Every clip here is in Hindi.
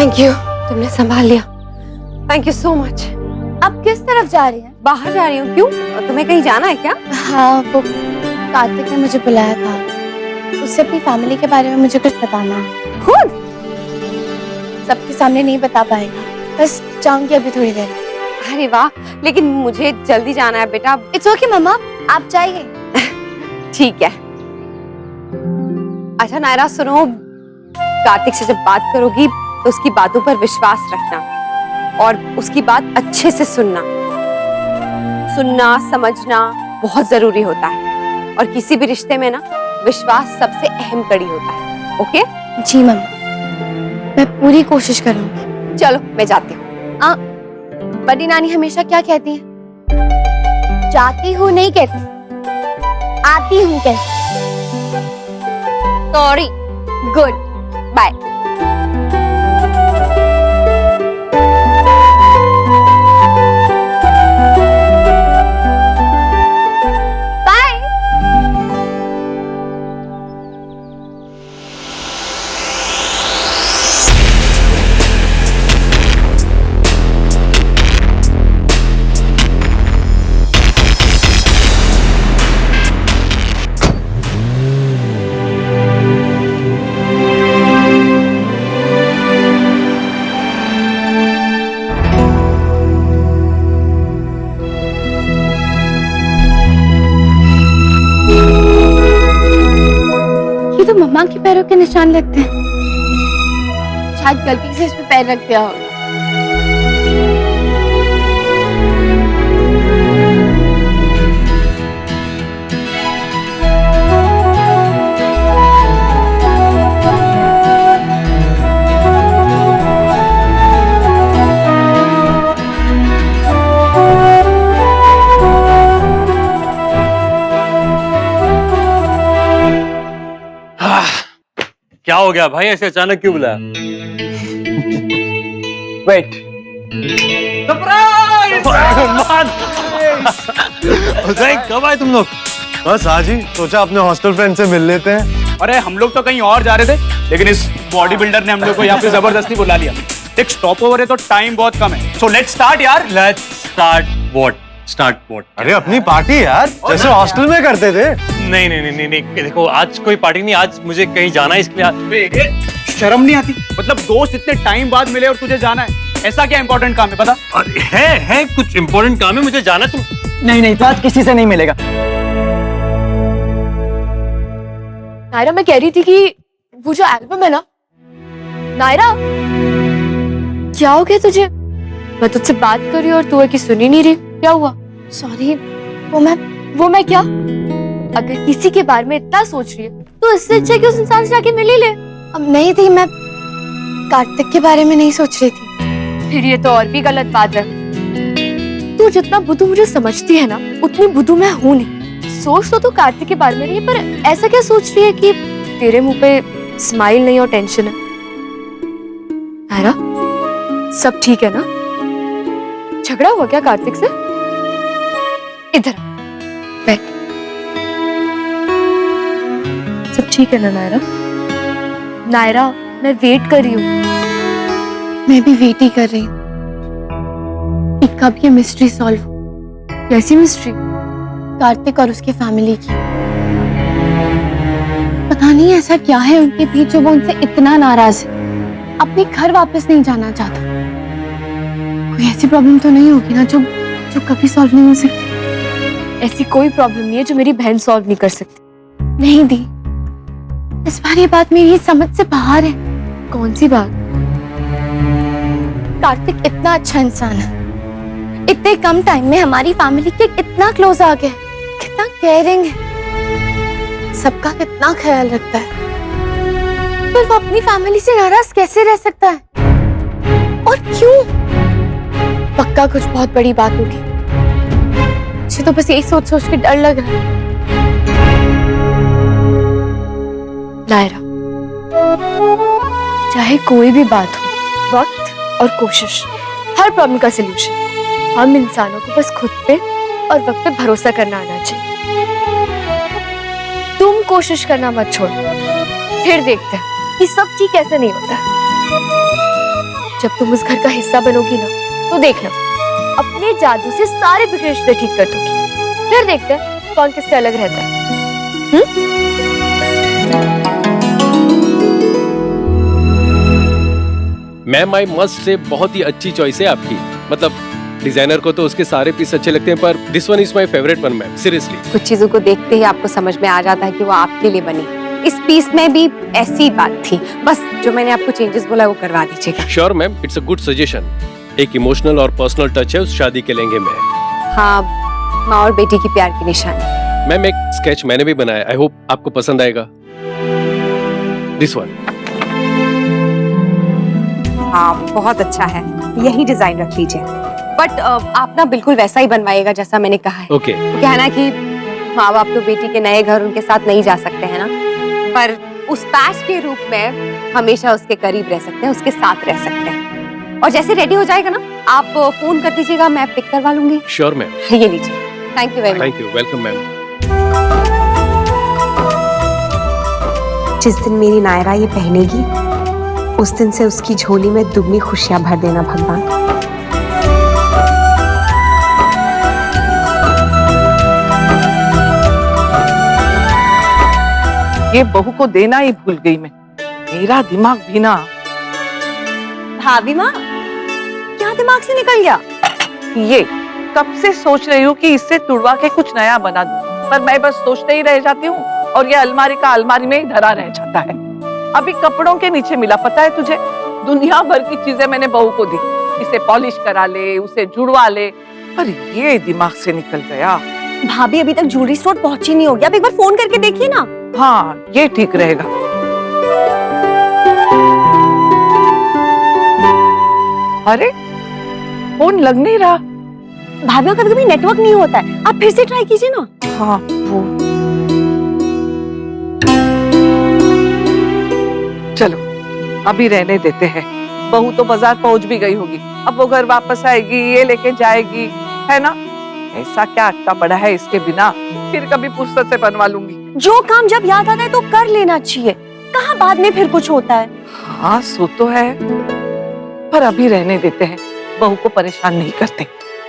थैंक यू, तुमने संभाल लिया। Thank you so much. आप किस तरफ जा रही हैं? बाहर जा रही हूँ। क्यों, तुम्हें कहीं जाना है क्या? हाँ, वो कार्तिक ने मुझे बुलाया था, उससे अपनी फैमिली के बारे में मुझे कुछ बताना है। खुद? सबके सामने नहीं बता पाएगा, बस जाऊंगी अभी थोड़ी देर। अरे वाह, लेकिन मुझे जल्दी जाना है बेटा। इट्स ओके मम्मा, आप जाइए। ठीक है। अच्छा नायरा सुनो, कार्तिक से जब बात करोगी तो उसकी बातों पर विश्वास रखना और उसकी बात अच्छे से सुनना। सुनना समझना बहुत जरूरी होता है और किसी भी रिश्ते में ना विश्वास सबसे अहम कड़ी होता है। ओके? जी मम्मा, मैं पूरी कोशिश करूंगी। चलो मैं जाती हूँ। बड़ी नानी हमेशा क्या कहती है? जाती हूँ नहीं कहती, आती हूँ कहती। Sorry, good bye. तो मम्मा के पैरों के निशान लगते हैं, शायद गलती से इस पे पैर रख दिया होगा। क्या हो गया भाई, ऐसे अचानक क्यों बुलाया? Wait, surprise! कब आए तुम लोग? बस आज ही सोचा अपने हॉस्टल फ्रेंड से मिल लेते हैं। अरे हम लोग तो कहीं और जा रहे थे, लेकिन इस बॉडी बिल्डर ने हम लोग को यहाँ पे जबरदस्ती बुला लिया। एक स्टॉप ओवर है तो टाइम बहुत कम है, सो लेट्स स्टार्ट यार। Let's start what? अरे अपनी पार्टी यार, जैसे हॉस्टल में करते थे। नहीं नहीं नहीं नहीं, देखो आज कोई पार्टी नहीं, आज मुझे कहीं जाना है इसलिए। शर्म नहीं आती? मतलब दोस्त इतने टाइम बाद मिले और तुझे जाना है, ऐसा क्या इंपॉर्टेंट काम है बता? है कुछ इंपॉर्टेंट काम है, मुझे जाना है। तुम नहीं तो आज किसी से नहीं मिलेगा। नायरा, मैं कह रही थी कि वो जो एल्बम है ना, नायरा क्या हो गया तुझे? मैं तुझसे बात कर रही हूँ और तू है कि सुन ही नहीं रही। क्या हुआ? सॉरी, वो मैं क्या? अगर किसी के बारे में इतना सोच रही है तो इससे अच्छा है कि उस इंसान से जाके मिल ही ले। अब नहीं थी, मैं कार्तिक के बारे में नहीं सोच रही थी। फिर ये तो और भी गलत बात है। तू जितना बुद्धू मुझे समझती है ना, उतनी बुद्धू मैं हूं नहीं। सोच तो तू कार्तिक के बारे में नहीं, पर ऐसा क्या सोच रही है कि तेरे मुंह पे स्माइल नहीं और टेंशन है? नायरा, सब ठीक है ना? झगड़ा हुआ क्या कार्तिक से? इधर बैठ। सब ठीक है ना नायरा? नायरा, मैं वेट कर रही हूँ। मैं भी वेट ही कर रही हूँ कि कब ये मिस्ट्री सॉल्व हो। कैसी मिस्ट्री? कार्तिक और उसकी फैमिली की। पता नहीं ऐसा क्या है उनके बीच जो वो उनसे इतना नाराज है, अपने घर वापस नहीं जाना चाहता। कोई ऐसी प्रॉब्लम तो नहीं होगी ना जो कभी सॉल्व नहीं हो सकती? ऐसी कोई प्रॉब्लम नहीं है जो मेरी बहन सॉल्व नहीं कर सकती। नहीं दी, इस बार ये बात मेरी समझ से बाहर है। कौन सी बात? कार्तिक इतना अच्छा इंसान है, इतने कम टाइम में हमारी फैमिली के इतना क्लोज आ गया, कितना केयरिंग है, सबका कितना ख्याल रखता है। फिर वो अपनी फैमिली से नाराज कैसे रह सकता है? और क्यों? पक्का कुछ बहुत बड़ी बात होगी। मुझे तो बस यही सोच के डर लग रहा है। नायरा, चाहे कोई भी बात हो, वक्त और कोशिश हर प्रॉब्लम का सलूशन। हम इंसानों को बस खुद पे और वक्त पे भरोसा करना आना चाहिए। तुम कोशिश करना मत छोड़ो, फिर देखते हैं कि सब ठीक कैसे नहीं होता। जब तुम उस घर का हिस्सा बनोगी ना, तो देखना अपने जादू से सारे बिगड़े रिश्ते ठीक कर दोगी। फिर देखते हैं कौन किससे अलग रहता है। मैम आई मस्ट से बहुत ही अच्छी चॉइस है आपकी। मतलब डिजाइनर को तो उसके सारे पीस अच्छे लगते हैं, पर this one is my favourite one ma'am, seriously. कुछ चीजों को देखते ही आपको समझ में आ जाता है कि वो आपके लिए बनी। इस पीस में भी ऐसी बात थी, बस जो मैंने आपको चेंजेस बोला वो करवा दीजिएगा। Sure ma'am, it's a good suggestion. एक इमोशनल और पर्सनल टच है उस शादी के लहंगे में। हाँ, माँ और बेटी की प्यार की निशानी। मैम एक स्केच मैंने भी बनाया, आई होप आपको पसंद आएगा। This one. हाँ, बहुत अच्छा है, यही डिजाइन रख लीजिए। बट आप ना बिल्कुल वैसा ही बनवाइएगा जैसा मैंने कहा है। ओके। क्या है ना कि माँ बाप तो बेटी के नए घर उनके साथ नहीं जा सकते हैं ना, पर उस पैच के रूप में हमेशा उसके करीब रह सकते हैं, उसके साथ रह सकते हैं। और जैसे रेडी हो जाएगा ना, आप फोन कर दीजिएगा, मैं पिक करवा लूंगी। Sure ma'am. ये लीजिए। Thank you very much. Thank you, welcome ma'am. जिस दिन मेरी नायरा ये पहनेगी, उस दिन से उसकी झोली में दुगनी खुशियां भर देना भगवान। ये बहू को देना ही भूल गई मैं। मेरा दिमाग भी ना। भाभी माँ, क्या दिमाग से निकल गया? ये कब से सोच रही हूँ कि इससे तुड़वा के कुछ नया बना दूं, पर मैं बस सोचते ही रह जाती हूँ और ये अलमारी का अलमारी में ही धरा रह जाता है। अभी कपड़ों के नीचे मिला, पता है तुझे? दुनिया भर की चीजें मैंने बहू को दी, इसे पॉलिश करा ले, उसे जुड़वा ले, पर ये दिमाग से निकल गया। भाभी अभी तक ज्वेलरी स्टोर पहुंची नहीं होगी, आप एक बार फोन करके देखिए ना। हाँ, ये ठीक रहेगा। अरे फोन लग नहीं रहा। भाभी का कभी नेटवर्क नहीं होता है, आप फिर से ट्राई कीजिए ना। हाँ, वो चलो अभी रहने देते हैं। बहू तो बाजार पहुंच भी गई होगी, अब वो घर वापस आएगी, ये लेके जाएगी, है ना? ऐसा क्या अटका पड़ा है इसके बिना, फिर कभी फुर्सत से बनवा लूंगी। जो काम जब याद आता है तो कर लेना चाहिए, कहाँ बाद में फिर कुछ होता है। हाँ, सो तो है, पर अभी रहने देते हैं, बहू को परेशान नहीं करते।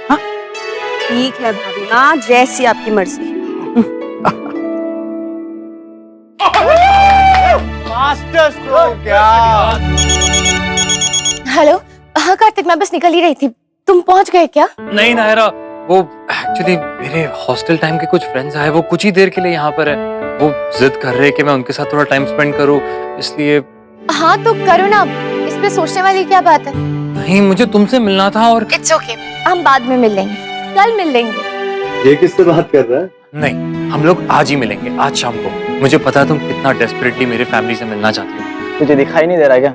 हाँ ठीक है भाभी माँ, जैसी आपकी मर्जी। मास्टर स्ट्रोक क्या? हेलो, हाँ कार्तिक, मैं बस निकल ही रही थी। तुम पहुंच गए क्या? नहीं नायरा, वो एक्चुअली मेरे हॉस्टल टाइम के कुछ फ्रेंड्स आए, वो कुछ ही देर के लिए यहाँ पर है। वो जिद कर रहे हैं कि मैं उनके साथ थोड़ा टाइम स्पेंड करूँ, इसलिए। हाँ तो करो ना, इसमें सोचने वाली क्या बात है? नहीं, मुझे तुमसे मिलना था और। इट्स ओके, हम बाद में मिल लेंगे, कल मिल लेंगे। ये किससे बात कर रहा है? नहीं, हम लोग आज ही मिलेंगे, आज शाम को। मुझे पता है तुम कितना डेस्परेटली मेरे फैमिली से मिलना चाहती हो। तुझे दिखाई नहीं दे रहा क्या?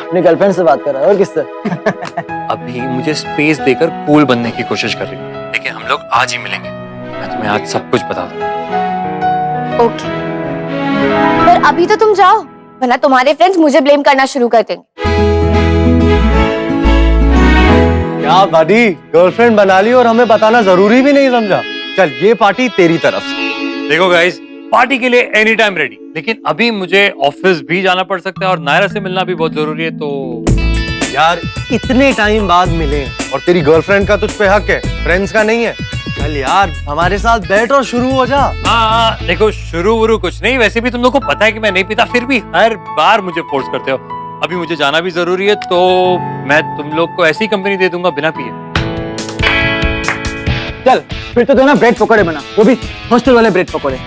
अपनी गर्लफ्रेंड से बात कर रहा है, और किससे? अभी मुझे स्पेस देकर कूल बनने की कोशिश कर रही हूँ, लेकिन हम लोग आज ही मिलेंगे। मैं तुम्हें आज सब कुछ बता दूंगा। ओके, पर अभी तो तुम जाओ, वरना तुम्हारे फ्रेंड्स मुझे ब्लेम करना शुरू कर देंगे। क्या बडी, गर्लफ्रेंड बना ली और हमें बताना जरूरी भी नहीं समझा? चल, ये पार्टी तेरी तरफ से। देखो गाइस, पार्टी के लिए एनी टाइम रेडी, लेकिन अभी मुझे ऑफिस भी जाना पड़ सकता है और नायरा से मिलना भी बहुत जरूरी है। तो यार, इतने टाइम बाद मिले और तेरी गर्लफ्रेंड का तुझ पे हक है, फ्रेंड्स का नहीं है। चल यार, हमारे साथ बैठ और शुरू हो जा। हाँ, देखो शुरू वुरू कुछ नहीं, वैसे भी तुम लोग को पता है कि मैं नहीं पीता, फिर भी हर बार मुझे फोर्स करते हो। अभी मुझे जाना भी जरूरी है, तो मैं तुम लोग को ऐसी कंपनी दे दूंगा बिना पिए। चल फिर तो ना ब्रेड पकौड़े बना, वो भी हॉस्टल वाले ब्रेड पकौड़े।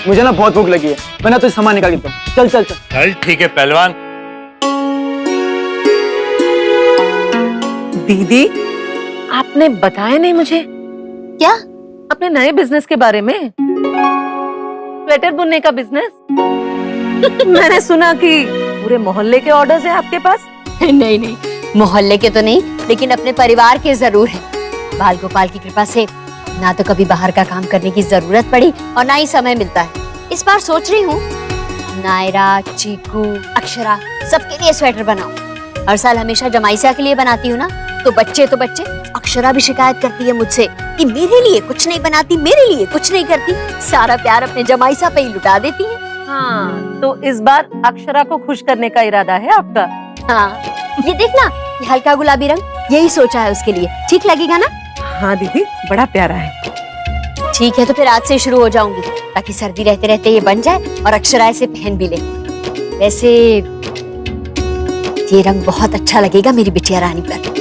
मुझे ना बहुत भूख लगी है, मैं ना तुझे सामान निकाल के दूं। चल चल चल। चल ठीक है पहलवान। दीदी, आपने बताया नहीं मुझे। क्या? अपने नए बिजनेस के बारे में, स्वेटर बुनने का बिजनेस। मैंने सुना कि पूरे मोहल्ले के ऑर्डर्स हैं आपके पास। नहीं नहीं, मोहल्ले के तो नहीं, लेकिन अपने परिवार के जरूर हैं। बाल गोपाल की कृपा से ना तो कभी बाहर का काम करने की जरूरत पड़ी और ना ही समय मिलता है। इस बार सोच रही हूँ नायरा, चीकू, अक्षरा सबके लिए स्वेटर बनाऊं। हर साल हमेशा जमाइसा के लिए बनाती हूँ ना, तो बच्चे अक्षरा भी शिकायत करती है मुझसे कि मेरे लिए कुछ नहीं बनाती, मेरे लिए कुछ नहीं करती। सारा प्यार अपने जमाइसा पे ही लुटा देती है। हाँ, तो इस बार अक्षरा को खुश करने का इरादा है आपका? हाँ, ये देखना, ये हल्का गुलाबी रंग यही सोचा है उसके लिए, ठीक लगेगा ना? हाँ दीदी, बड़ा प्यारा है। ठीक है, तो फिर आज से शुरू हो जाऊंगी ताकि सर्दी रहते रहते ये बन जाए और अक्षरा इसे पहन भी ले। वैसे ये रंग बहुत अच्छा लगेगा मेरी बिटिया रानी पर।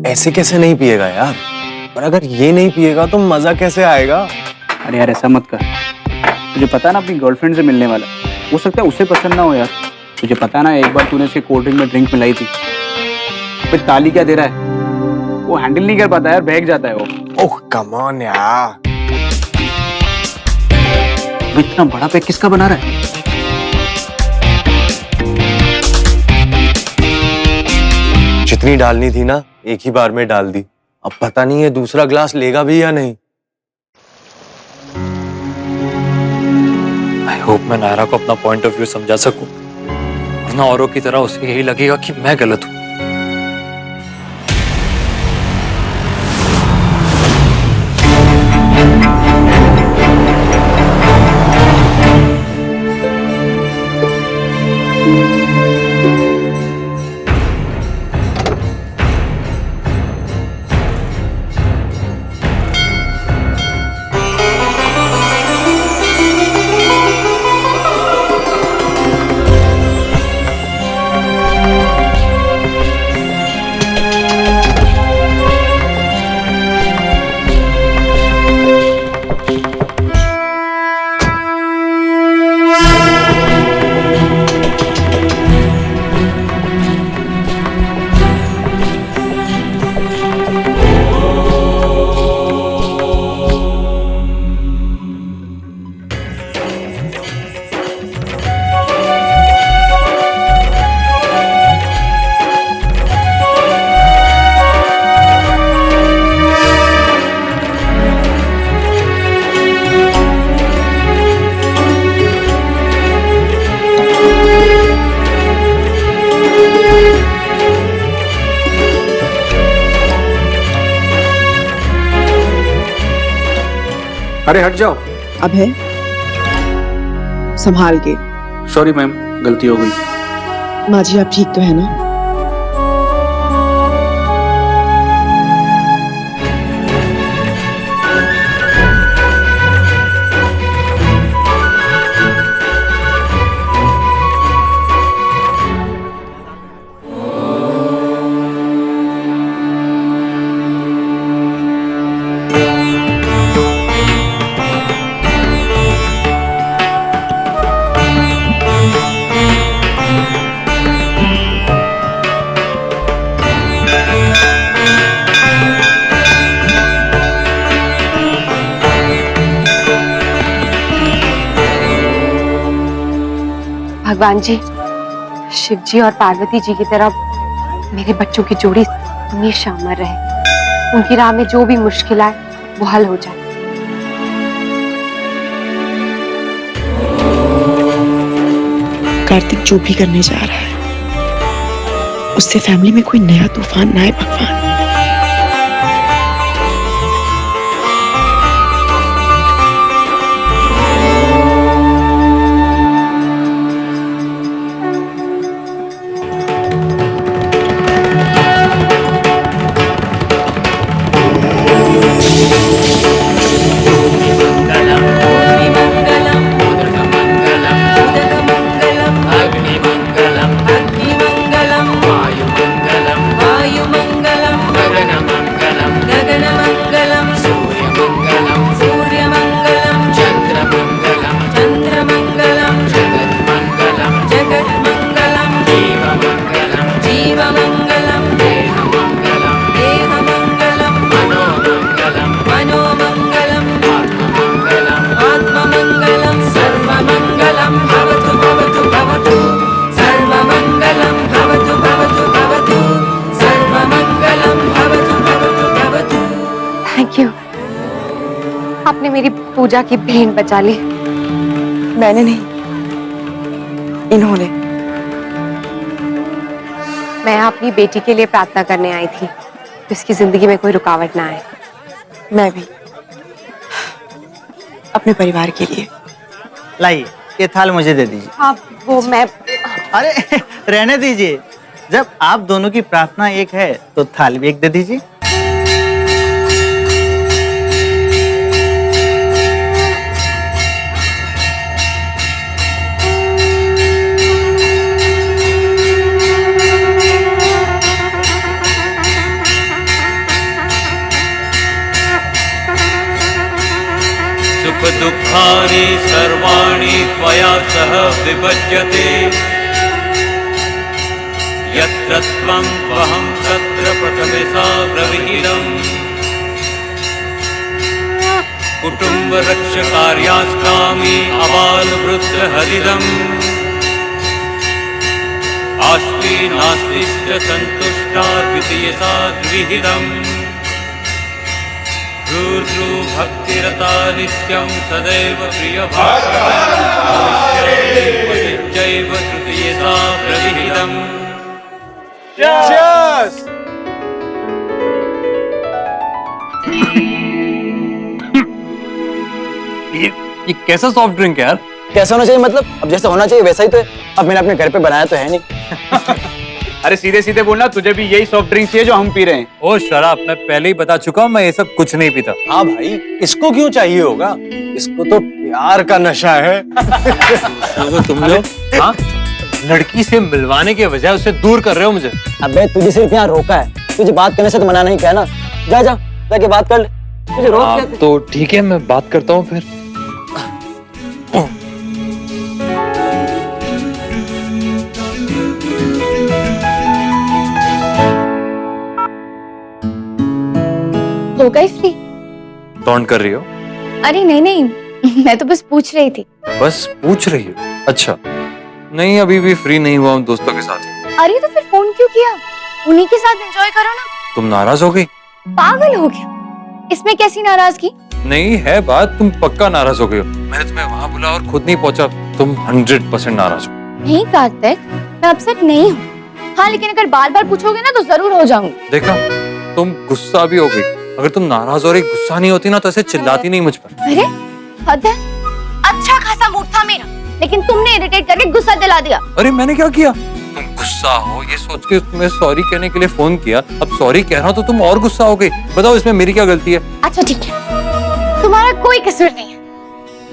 ऐसे कैसे नहीं पिएगा यार? और अगर ये नहीं पिएगा तो मजा कैसे आएगा? अरे यार ऐसा मत कर, तुझे पता है ना अपनी गर्लफ्रेंड से मिलने वाला, हो सकता है उसे पसंद ना हो यार। तुझे पता है ना एक बार तूने उसके कोल्ड ड्रिंक में ड्रिंक मिलाई थी, फिर ताली क्या दे रहा है, वो हैंडल नहीं कर पाता यार, बहक जाता है वो। ओह कम ऑन यार, वो इतना बड़ा पैक किसका बना रहा है? जितनी डालनी थी ना एक ही बार में डाल दी। अब पता नहीं है दूसरा ग्लास लेगा भी या नहीं। आई होप मैं नायरा को अपना पॉइंट ऑफ व्यू समझा सकूं, वरना औरों की तरह उसे यही लगेगा कि मैं गलत हूं। अरे हट जाओ। अब है संभाल के। सॉरी मैम, गलती हो गई। माँ जी आप ठीक तो है ना? भगवान जी, शिव जी और पार्वती जी की तरह मेरे बच्चों की जोड़ी हमेशा अमर रहे। उनकी राह में जो भी मुश्किल आए वो हल हो जाए। कार्तिक जो भी करने जा रहा है उससे फैमिली में कोई नया तूफान ना आए भगवान। थैंक यू, आपने मेरी पूजा की भेंट बचा ली। मैंने नहीं, इन्होंने। मैं अपनी बेटी के लिए प्रार्थना करने आई थी कि उसकी जिंदगी में कोई रुकावट ना आए। मैं भी अपने परिवार के लिए। लाइए ये थाल मुझे दे दीजिए। हाँ वो मैं अरे रहने दीजिए, जब आप दोनों की प्रार्थना एक है तो थाल भी एक दे दीजिए। सुख दुःखानि सर्वाणि त्वया सह विभज्यते यत्र त्वं त्वहं तत्र प्रथमे सा प्रविहितम् कुटुम्बरक्षकार्यास्कामि अबालवृद्धहरिदम् आस्ति नास्ति च सन्तुष्टा द्वितीयसा द्विहितम् ध्रुव भक्तिरता नित्यं सदैव प्रियभाषणैव तृतीयसा प्रविहितम्। Cheers! ये कैसा सॉफ्ट ड्रिंक है यार? कैसा होना चाहिए मतलब? अब जैसा होना चाहिए वैसा ही तो है। अब मैंने अपने घर पे बनाया तो है नहीं। अरे सीधे सीधे बोलना, तुझे भी यही सॉफ्ट ड्रिंक चाहिए जो हम पी रहे हैं? ओ शराब, मैं पहले ही बता चुका हूँ, मैं ये सब कुछ नहीं पीता। हाँ भाई, इसको क्यों चाहिए होगा? इसको तो प्यार का नशा है। तुम लोग हाँ लड़की से मिलवाने के बजाय उससे दूर कर रहे हो मुझे। अबे तुझे सिर्फ यहाँ रोका है, तुझे बात करने से तो मना नहीं किया ना। जा जा जाके बात कर ले, तुझे रोक क्या? तो ठीक है, मैं बात करता हूँ फिर। हो गई फ्री? टॉन्ट कर रही हो? अरे नहीं नहीं, मैं तो बस पूछ रही थी। बस पूछ रही हो? अच्छा, नहीं अभी भी फ्री नहीं हुआ हूँ, दोस्तों के साथ। अरे तो फिर फोन क्यों किया? उन्हीं के साथ एंजॉय करो ना। तुम नाराज हो गई? पागल हो गया? इसमें कैसी नाराजगी? नहीं है बात, तुम पक्का नाराज हो गई हो। मैंने तुम्हें वहां बुला और खुद नहीं पहुंचा, तुम 100% नाराज हो। नहीं कार्तिक, मैं अपसेट नहीं हूँ। हाँ लेकिन अगर बार बार पूछोगे ना तो जरूर हो जाऊंगी। देखा, तुम गुस्सा भी हो गई। अगर तुम नाराज और एक गुस्सा नहीं होती ना तो ऐसे चिल्लाती नहीं मुझ पर। अरे हद है, अच्छा खासा मूड था मेरा, लेकिन तुमने इरिटेट करके गुस्सा दिला दिया। अरे मैंने क्या किया? तुम गुस्सा हो ये सोच के तुम्हें सॉरी कहने के लिए फोन किया, अब सॉरी कह रहा हूँ तो तुम और गुस्सा हो गई। बताओ इसमें मेरी क्या गलती है? अच्छा ठीक है, तुम्हारा कोई कसूर नहीं है।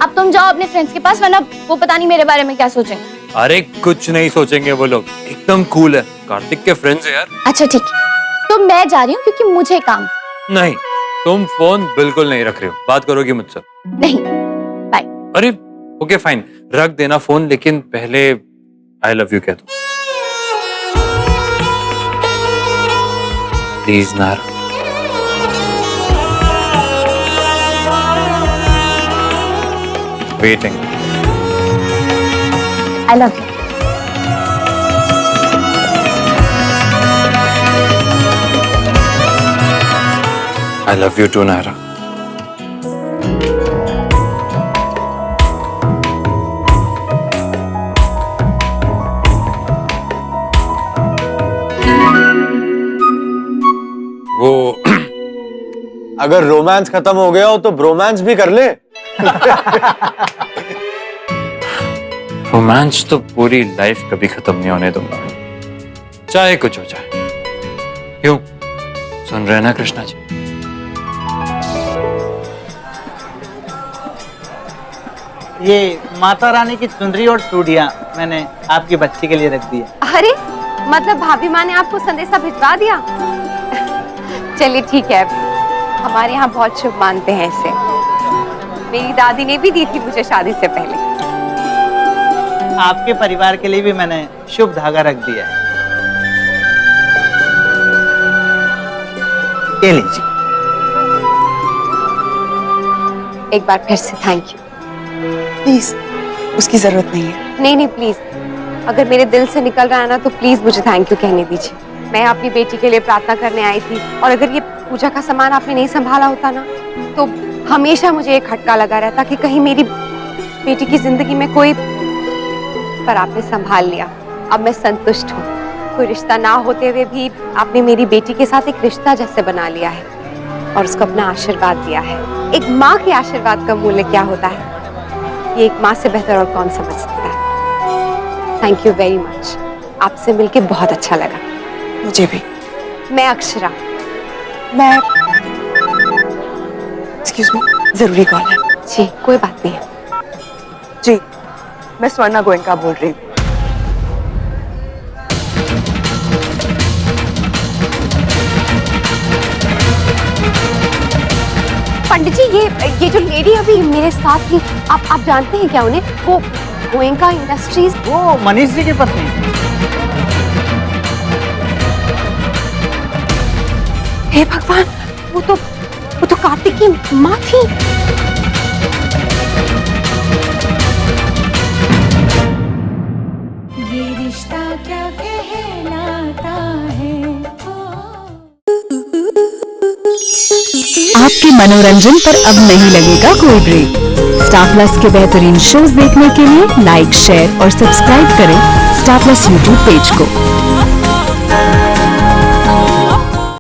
अब तुम जाओ अपने फ्रेंड्स के पास, वरना वो पता नहीं मेरे बारे में क्या सोचेंगे। अरे कुछ नहीं सोचेंगे वो लोग, एकदम कूल है। कार्तिक के फ्रेंड्स है यार। अच्छा ठीक है, तो मैं जा रही हूँ क्योंकि मुझे काम। नहीं, तुम फोन बिल्कुल नहीं रख रहे हो, बात करोगी मुझसे? नहीं, बाय। अरे ओके फाइन, रख देना फोन, लेकिन पहले आई लव यू कह दो प्लीज। नार waiting. I love you. I love you too, Naira. वो अगर रोमांस खत्म हो गया हो तो ब्रोमांस भी कर ले। रोमांस तो पूरी लाइफ कभी खत्म नहीं होने दूंगा, चाहे कुछ हो जाए। क्यों, सुन रहे ना कृष्णा जी? ये माता रानी की चुनरी और चूड़ियां मैंने आपकी बच्ची के लिए रख दी है। अरे मतलब भाभी माँ ने आपको संदेशा भिजवा दिया? चलिए ठीक है, हमारे यहाँ बहुत शुभ मानते हैं इसे। मेरी दादी ने भी दी थी मुझे शादी से पहले। आपके परिवार के लिए भी मैंने शुभ धागा रख दिया है। ये लीजिए। एक बार फिर से थैंक यू। प्लीज, उसकी जरूरत नहीं है। नहीं नहीं प्लीज, अगर मेरे दिल से निकल रहा है ना तो प्लीज मुझे थैंक यू कहने दीजिए। मैं अपनी बेटी के लिए प्रार्थना करने आई थी, और अगर ये पूजा का सामान आपने नहीं संभाला होता ना तो हमेशा मुझे एक खटका लगा रहता कि कहीं मेरी बेटी की जिंदगी में कोई, पर आपने संभाल लिया। अब मैं संतुष्ट हूँ। कोई रिश्ता ना होते हुए भी आपने मेरी बेटी के साथ एक रिश्ता जैसे बना लिया है और उसको अपना आशीर्वाद दिया है। एक माँ के आशीर्वाद का मूल्य क्या होता है, ये एक माँ से बेहतर और कौन समझ सकता है। थैंक यू वेरी मच, आपसे मिलके बहुत अच्छा लगा। मुझे भी। मैं अक्षरा। मैं एक्सक्यूज मी, जरूरी कॉल है। जी कोई बात नहीं है। जी, मैं स्वर्णा गोयनका बोल रही हूँ। पंडित जी, ये जो लेडी अभी मेरे साथ थी, आप जानते हैं क्या उन्हें? वो गोयनका इंडस्ट्रीज। वो मनीष जी की पत्नी। हे भगवान, वो तो कार्तिक की माँ थी। ये रिश्ता क्या कहलाता है। आपके मनोरंजन पर अब नहीं लगेगा कोई ब्रेक। स्टार प्लस के बेहतरीन शोज देखने के लिए लाइक, शेयर और सब्सक्राइब करें स्टार प्लस यूट्यूब पेज को।